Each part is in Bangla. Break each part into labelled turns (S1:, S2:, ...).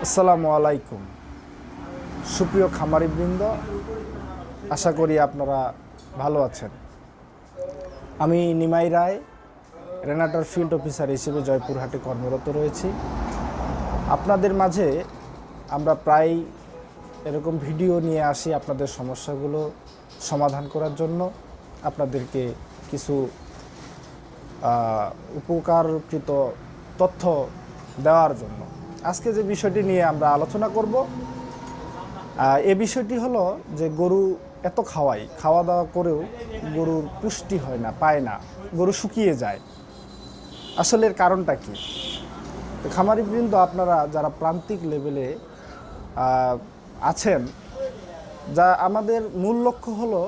S1: আসসালামু আলাইকুম সুপ্রিয় খামারিবৃন্দ, আশা করি আপনারা ভালো আছেন। আমি নিমাই রায়, রেনাটার ফিল্ড অফিসার হিসেবে জয়পুরহাটে কর্মরত রয়েছি। আপনাদের মাঝে আমরা প্রায় এরকম ভিডিও নিয়ে আসি আপনাদের সমস্যাগুলো সমাধান করার জন্য, আপনাদেরকে কিছু উপকারকৃত তথ্য দেওয়ার জন্য। আজকে যে বিষয়টি নিয়ে আমরা আলোচনা করব, এ বিষয়টি হলো যে গরু এত খাওয়া দাওয়া করেও গরুর পুষ্টি হয় না, পায় না, গরু শুকিয়ে যায়। আসলে এর কারণটা কি? খামারিবৃন্দ, আপনারা যারা প্রান্তিক লেভেলে আছেন, যা আমাদের মূল লক্ষ্য হলো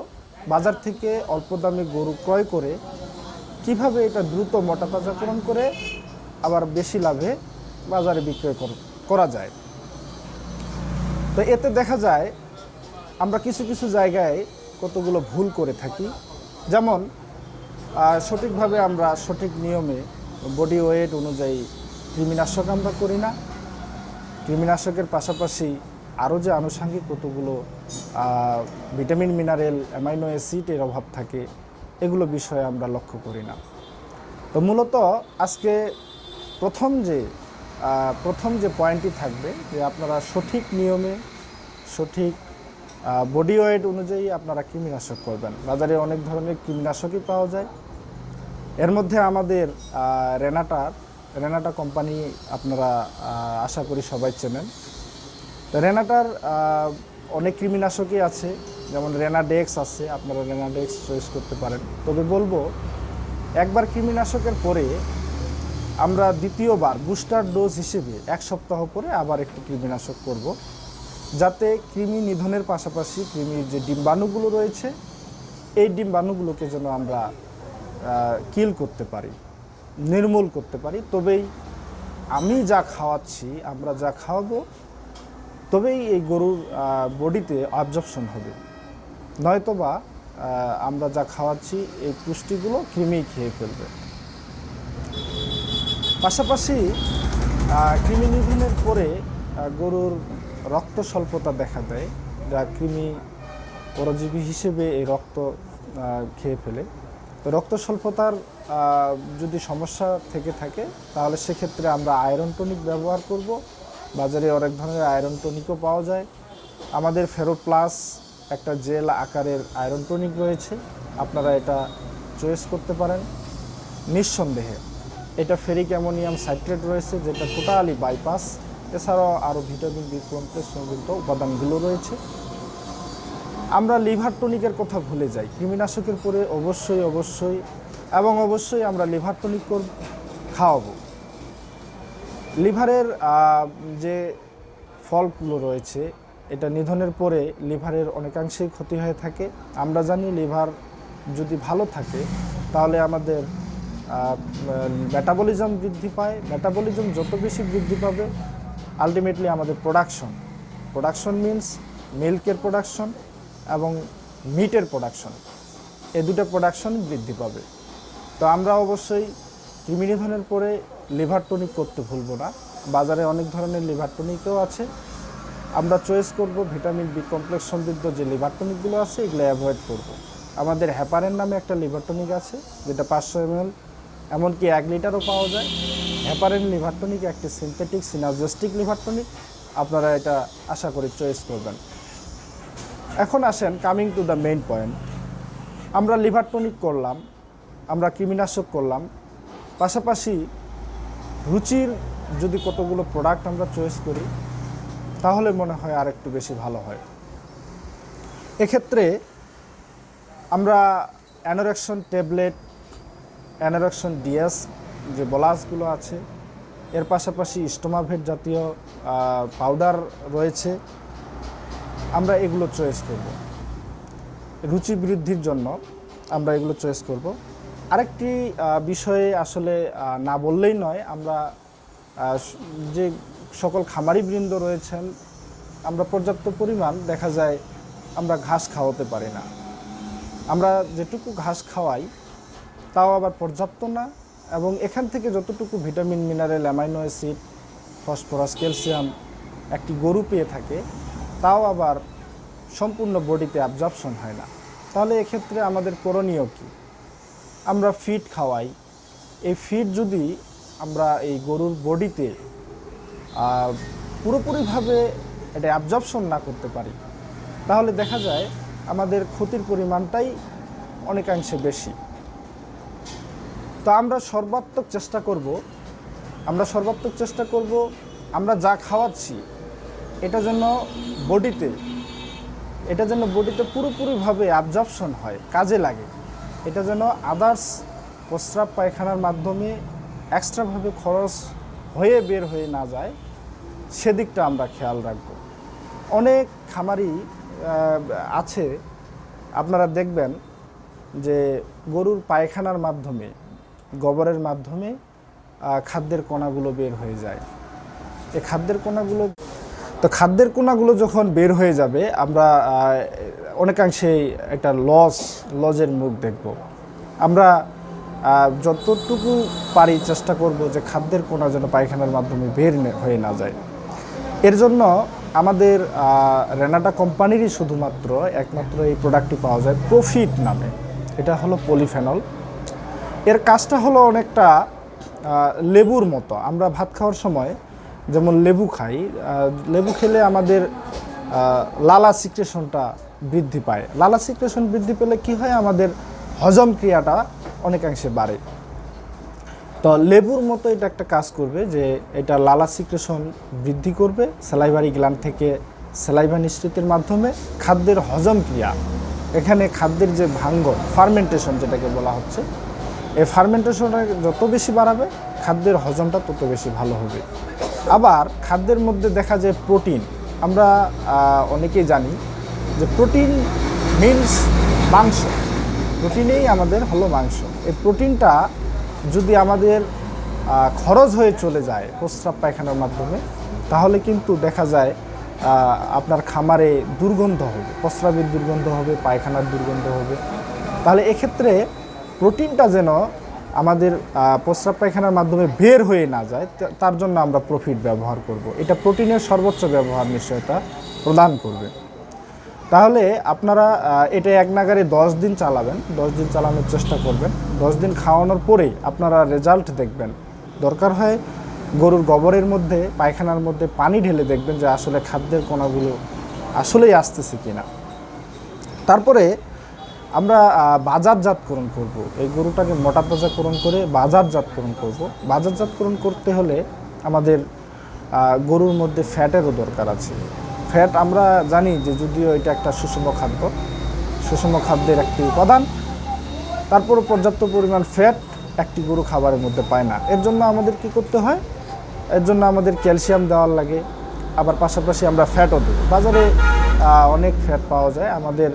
S1: বাজার থেকে অল্প দামে গরু ক্রয় করে কিভাবে এটা দ্রুত মোটা তাজাকরণ করে আবার বেশি লাভে বাজারে বিক্রয় করা যায়। তো এতে দেখা যায় আমরা কিছু কিছু জায়গায় কতগুলো ভুল করে থাকি। যেমন সঠিকভাবে আমরা সঠিক নিয়মে বডি ওয়েট অনুযায়ী কৃমিনাশক আমরা করি না। কৃমিনাশকের পাশাপাশি আরও যে আনুষঙ্গিক কতগুলো ভিটামিন, মিনারেল, অ্যামাইনো অ্যাসিডের অভাব থাকে, এগুলো বিষয়ে আমরা লক্ষ্য করি না। তো মূলত আজকে প্রথম যে পয়েন্টটি থাকবে যে আপনারা সঠিক নিয়মে সঠিক বডি ওয়েট অনুযায়ী আপনারা কৃমিনাশক করবেন। বাজারে অনেক ধরনের কৃমিনাশকই পাওয়া যায়। এর মধ্যে আমাদের রেনাটা কোম্পানি আপনারা আশা করি সবাই চেনেন। তো রেনাটার অনেক কৃমিনাশকই আছে, যেমন রেনাডেক্স আছে, আপনারা রেনাডেক্স চয়েস করতে পারেন। তবে বলবো, একবার কৃমিনাশকের পরে আমরা দ্বিতীয়বার বুস্টার ডোজ হিসেবে 1 সপ্তাহ পরে আবার একটি কৃমিনাশক করব, যাতে কৃমি নিধনের পাশাপাশি কৃমির যে ডিম্বাণুগুলো রয়েছে, এই ডিম্বাণুগুলোকে যেন আমরা কিল করতে পারি, নির্মূল করতে পারি। তবেই আমি যা খাওয়াচ্ছি, আমরা যা খাওয়াবো, তবেই এই গরুর বডিতে অবজর্পশন হবে। নয়তোবা আমরা যা খাওয়াচ্ছি এই পুষ্টিগুলো কৃমি খেয়ে ফেলবে। পাশাপাশি কৃমি নিধনের পরে গরুর রক্ত স্বল্পতা দেখা দেয়, যা কৃমি পরজীবী হিসেবে এই রক্ত খেয়ে ফেলে। তো রক্ত স্বল্পতার যদি সমস্যা থেকে থাকে, তাহলে সেক্ষেত্রে আমরা আয়রন টনিক ব্যবহার করব। বাজারে অনেক ধরনের আয়রন টনিকও পাওয়া যায়। আমাদের ফেরো প্লাস একটা জেল আকারের আয়রন টনিক রয়েছে, আপনারা এটা চয়েস করতে পারেন। নিঃসন্দেহে এটা ফেরিক অ্যামোনিয়াম সাইট্রেট রয়েছে, যেটা টোটালি বাইপাস। এছাড়াও আরও ভিটামিন বি কমপ্লেক্স সমৃদ্ধ উপাদানগুলো রয়েছে। আমরা লিভার টনিকের কথা ভুলে যাই। কৃমিনাশকের পরে অবশ্যই আমরা লিভার টনিক খাওয়াবো। লিভারের যে ফলগুলো রয়েছে, এটা নিধনের পরে লিভারের অনেকাংশেই ক্ষতি হয়ে থাকে। আমরা জানি লিভার যদি ভালো থাকে তাহলে আমাদের মেটাবলিজম বৃদ্ধি পায়। মেটাবলিজম যত বেশি বৃদ্ধি পাবে, আলটিমেটলি আমাদের প্রোডাকশন মিনস মিল্কের প্রোডাকশন এবং মিটের প্রোডাকশন, এই দুটো প্রোডাকশন বৃদ্ধি পাবে। তো আমরা অবশ্যই কৃমি নিধনের পরে লিভার টনিক করতে ভুলবো না। বাজারে অনেক ধরনের লিভার টনিকও আছে, আমরা চয়েস করব ভিটামিন বি কমপ্লেক্স সমৃদ্ধ যে লিভার টনিকগুলো আছে, এগুলো অ্যাভয়েড করব। আমাদের হ্যাপারেন নামে একটা লিভার টনিক আছে, যেটা 500 ml, এমনকি 1 লিটারও পাওয়া যায়। হ্যাপারেন লিভার টনিক একটি সিনথেটিক সিনার্জিস্টিক লিভার টনিক, আপনারা এটা আশা করি চয়েস করবেন। এখন আসেন coming to the main point. আমরা লিভার টনিক করলাম, আমরা কৃমিনাশক করলাম, পাশাপাশি রুচির যদি কতগুলো প্রোডাক্ট আমরা চয়েস করি, তাহলে মনে হয় আর একটু বেশি ভালো হয়। এক্ষেত্রে আমরা অ্যানোরেকশন ট্যাবলেট, অ্যানোরেকশন ডিএস যে বলাসগুলো আছে, এর পাশাপাশি স্টোমাভেট জাতীয় পাউডার রয়েছে, আমরা এগুলো চয়েস করব। রুচি বৃদ্ধির জন্য আমরা এগুলো চয়েস করব। আরেকটি বিষয়ে আসলে না বললেই নয়, আমরা যে সকল খামারিবৃন্দ রয়েছেন, আমরা পর্যাপ্ত পরিমাণ দেখা যায় আমরা ঘাস খাওয়াতে পারি না। আমরা যেটুকু ঘাস খাওয়াই তাও আবার পর্যাপ্ত না, এবং এখান থেকে যতটুকু vitamin, mineral, amino acid, phosphorus, calcium একটি গরু পেয়ে থাকে, তাও আবার সম্পূর্ণ বডিতে অ্যাবজর্পশন হয় না। তাহলে এক্ষেত্রে আমাদের করণীয় কী? আমরা ফিড খাওয়াই। এই ফিড যদি আমরা এই গরুর বডিতে পুরোপুরিভাবে এটা অ্যাবজর্পশন না করতে পারি, তাহলে দেখা যায় আমাদের ক্ষতির পরিমাণটাই অনেকাংশে বেশি। তো আমরা সর্বাত্মক চেষ্টা করব আমরা যা খাওয়াচ্ছি এটা যেন বডিতে পুরোপুরিভাবে অ্যাবজর্পশন হয়, কাজে লাগে। এটা যেন আদার্স প্রস্রাব পায়খানার মাধ্যমে এক্সট্রাভাবে খরচ হয়ে বের হয়ে না যায়, সেদিকটা আমরা খেয়াল রাখব। অনেক খামারি আছে, আপনারা দেখবেন যে গরুর পায়খানার মাধ্যমে, গোবরের মাধ্যমে খাদ্যের কণাগুলো বের হয়ে যায়। এই খাদ্যের কণাগুলো যখন বের হয়ে যাবে, আমরা অনেকাংশেই একটা লজের মুখ দেখব। আমরা যতটুকু পারি চেষ্টা করব যে খাদ্যের কণা যেন পায়খানার মাধ্যমে বের হয়ে না যায়। এর জন্য আমাদের রেনাটা কোম্পানিরই একমাত্র এই প্রোডাক্টটি পাওয়া যায় প্রফিট নামে। এটা হলো পলিফেনল। এর কাজটা হলো অনেকটা লেবুর মতো। আমরা ভাত খাওয়ার সময় যেমন লেবু খাই, লেবু খেলে আমাদের লালা সিক্রেশনটা বৃদ্ধি পায়। লালা সিক্রেশন বৃদ্ধি পেলে কি হয়, আমাদের হজম ক্রিয়াটা অনেকাংশে বাড়ে। তো লেবুর মতো এটা একটা কাজ করবে যে এটা লালা সিক্রেশন বৃদ্ধি করবে, স্যালাইভারি গ্ল্যান্ড থেকে স্যালাইভা নিঃসৃতির মাধ্যমে খাদ্যের হজম ক্রিয়া, এখানে খাদ্যের যে ভাঙ্গন, ফার্মেন্টেশন যেটাকে বলা হচ্ছে, এই ফার্মেন্টেশনটা যত বেশি বাড়াবে খাদ্যের হজমটা তত বেশি ভালো হবে। আবার খাদ্যের মধ্যে দেখা যায় প্রোটিন। আমরা অনেকেই জানি যে প্রোটিন মিনস মাংস, প্রোটিনেই আমাদের হলো মাংস। এই প্রোটিনটা যদি আমাদের খরচ হয়ে চলে যায় প্রস্রাব পায়খানার মাধ্যমে, তাহলে কিন্তু দেখা যায় আপনার খামারে দুর্গন্ধ হবে, প্রস্রাবের দুর্গন্ধ হবে, পায়খানার দুর্গন্ধ হবে। তাহলে এক্ষেত্রে প্রোটিনটা যেন আমাদের প্রস্রাব পায়খানার মাধ্যমে বের হয়ে না যায়, তার জন্য আমরা প্রফিট ব্যবহার করব। এটা প্রোটিনের সর্বোচ্চ ব্যবহার নিশ্চয়তা প্রদান করবে। তাহলে আপনারা এটা এক নাগারে 10 দিন চালাবেন, 10 দিন চালানোর চেষ্টা করবেন। 10 দিন খাওয়ানোর পরেই আপনারা রেজাল্ট দেখবেন। দরকার হয় গরুর গোবরের মধ্যে, পায়খানার মধ্যে পানি ঢেলে দেখবেন যে আসলে খাদ্যের কণাগুলো আসলেই আসতেছে কিনা। তারপরে আমরা বাজারজাতকরণ করব। এই গরুটাকে মোটা তাজাকরণ করে বাজারজাতকরণ করব। বাজারজাতকরণ করতে হলে আমাদের গরুর মধ্যে ফ্যাটেরও দরকার আছে। ফ্যাট আমরা জানি যে যদিও এটা একটা সুষম খাদ্যের একটি উপাদান, তারপরও পর্যাপ্ত পরিমাণ ফ্যাট একটি গরু খাবারের মধ্যে পায় না। এর জন্য আমাদের কি করতে হয়? এর জন্য আমাদের ক্যালসিয়াম দেওয়ার লাগে, আবার পাশাপাশি আমরা ফ্যাটও দিই। বাজারে অনেক ফ্যাট পাওয়া যায়। আমাদের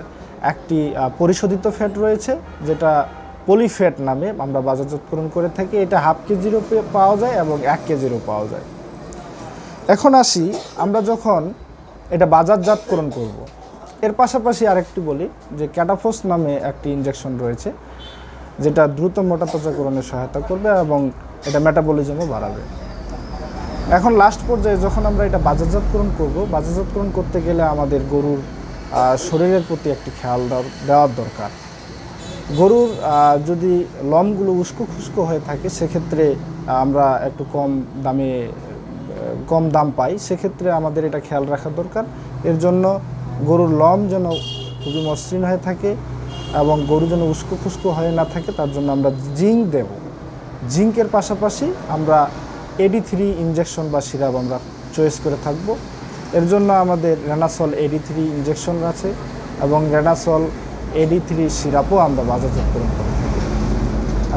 S1: একটি পরিশোধিত ফ্যাট রয়েছে যেটা পলিফ্যাট নামে আমরা বাজারজাতকরণ করে থাকি। এটা হাফ কেজিরও পাওয়া যায় এবং 1 কেজিরও পাওয়া যায়। এখন আসি, আমরা যখন এটা বাজারজাতকরণ করব, এর পাশাপাশি আরেকটি বলি যে ক্যাটাফোস নামে একটি ইনজেকশন রয়েছে যেটা দ্রুত মোটা তাজাকরণে সহায়তা করবে এবং এটা মেটাবলিজমও বাড়াবে। এখন লাস্ট পর্যায়ে যখন আমরা এটা বাজারজাতকরণ করব, বাজারজাতকরণ করতে গেলে আমাদের গরুর শরীরের প্রতি একটি খেয়াল দেওয়ার দরকার। গরুর যদি লোমগুলো উস্কো খুস্কো হয়ে থাকে, সেক্ষেত্রে আমরা একটু কম দাম পাই, সেক্ষেত্রে আমাদের এটা খেয়াল রাখা দরকার। এর জন্য গরুর লোম যেন খুবই মসৃণ হয়ে থাকে এবং গরু যেন উস্কো খুস্কো হয়ে না থাকে, তার জন্য আমরা জিঙ্ক দেব। জিঙ্কের পাশাপাশি আমরা AD3 ইনজেকশন বা সিরাপ আমরা চয়েস করে থাকব। এর জন্য আমাদের রেনাসল AD3 ইনজেকশন আছে এবং রেনাসল AD3 সিরাপও আমরা বাজারজাতকরণ করে থাকি।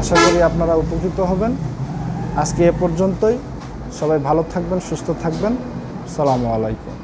S1: আশা করি আপনারা উপকৃত হবেন। আজকে এ পর্যন্তই। সবাই ভালো থাকবেন, সুস্থ থাকবেন। আসসালামু আলাইকুম।